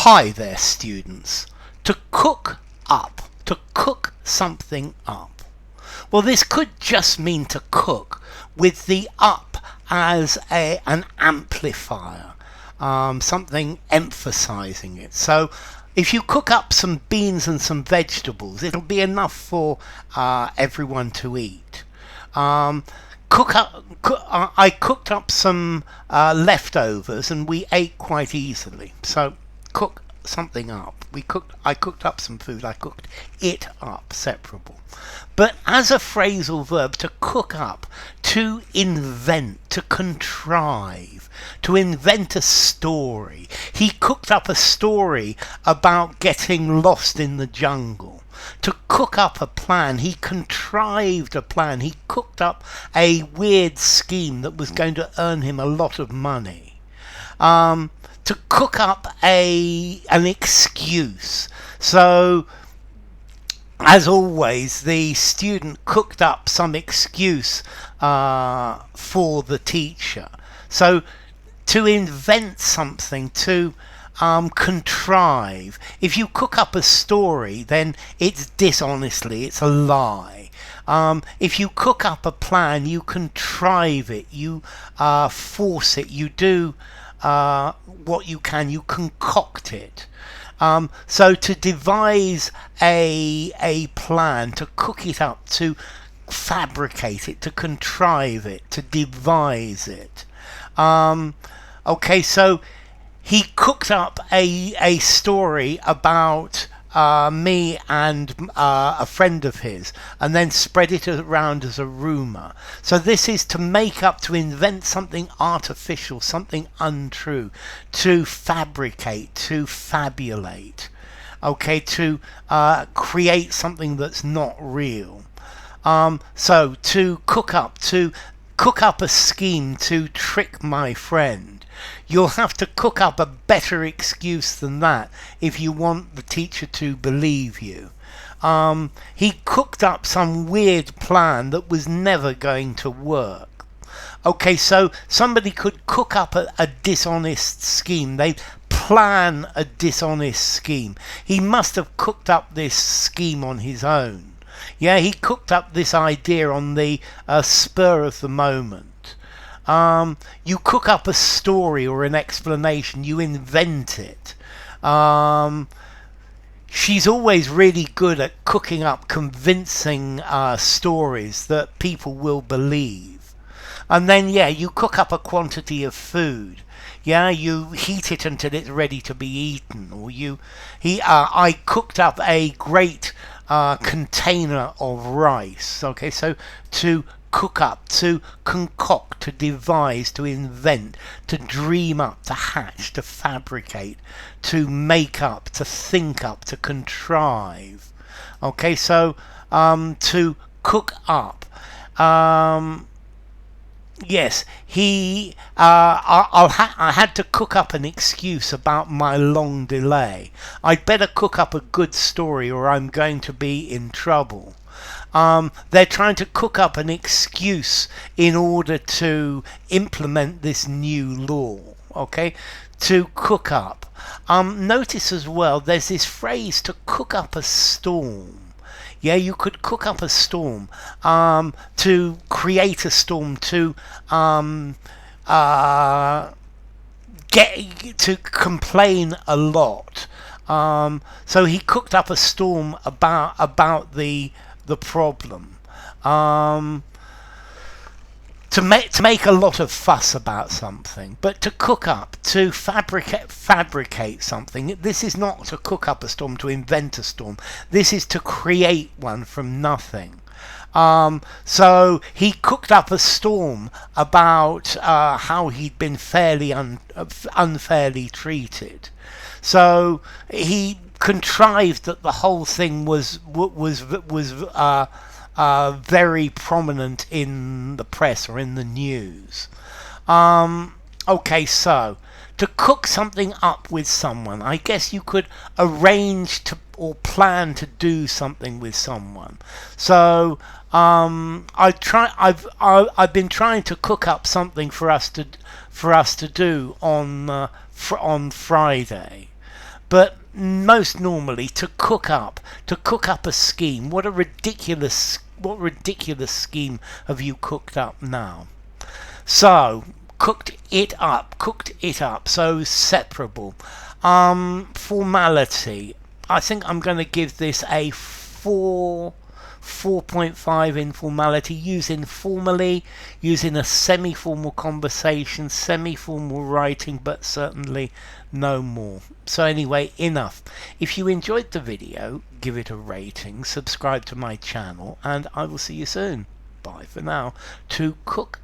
Hi there, students. To cook up, to cook something up. Well, this could just mean to cook with the up as an amplifier, something emphasizing it. So if you cook up some beans and some vegetables, it'll be enough for everyone to eat. I cooked up some leftovers and we ate quite easily. So cook something up. I cooked up some food. I cooked it up, separable. But as a phrasal verb, to cook up, to invent, to contrive, to invent a story. He cooked up a story about getting lost in the jungle. To cook up a plan, he contrived a plan. He cooked up a weird scheme that was going to earn him a lot of money. To cook up an excuse. So, as always, the student cooked up some excuse for the teacher. So, to invent something, to contrive. If you cook up a story, then it's dishonestly, it's a lie. If you cook up a plan, you contrive it, you force it, you do what you can, you concoct it. So to devise a plan, to cook it up, to fabricate it, to contrive it, to devise it. Okay, so he cooked up a story about me and a friend of his, and then spread it around as a rumour. So this is to make up, to invent something artificial, something untrue, to fabricate, to fabulate, okay, to create something that's not real. So to cook up a scheme to trick my friend. You'll have to cook up a better excuse than that if you want the teacher to believe you. He cooked up some weird plan that was never going to work. Okay, so somebody could cook up a dishonest scheme. They plan a dishonest scheme. He must have cooked up this scheme on his own. Yeah, he cooked up this idea on the spur of the moment. You cook up a story or an explanation, you invent it. She's always really good at cooking up convincing stories that people will believe. And then, yeah, you cook up a quantity of food. Yeah, you heat it until it's ready to be eaten. Or I cooked up a great container of rice. Okay, so to cook up, to concoct, to devise, to invent, to dream up, to hatch, to fabricate, to make up, to think up, to contrive. Okay, so to cook up. Yes, I had to cook up an excuse about my long delay. I'd better cook up a good story or I'm going to be in trouble. They're trying to cook up an excuse in order to implement this new law. Okay, to cook up. Notice as well, there's this phrase to cook up a storm. Yeah, you could cook up a storm, to create a storm, to complain a lot. So he cooked up a storm about the problem, to make a lot of fuss about something. But to cook up, to fabricate something, this is not to cook up a storm, to invent a storm. This is to create one from nothing. So he cooked up a storm about how he'd been unfairly treated. So he contrived that the whole thing was very prominent in the press or in the news. Okay, so to cook something up with someone, I guess you could arrange to or plan to do something with someone. So I've been trying to cook up something for us to do on Friday. But most normally to cook up a scheme. What ridiculous scheme have you cooked up now? So cooked it up, so separable. Formality, I think I'm going to give this a 4.5 in formality. Use informally, using a semi-formal conversation, semi-formal writing, but certainly no more. So anyway, enough. If you enjoyed the video, give it a rating, subscribe to my channel, and I will see you soon. Bye for now. To cook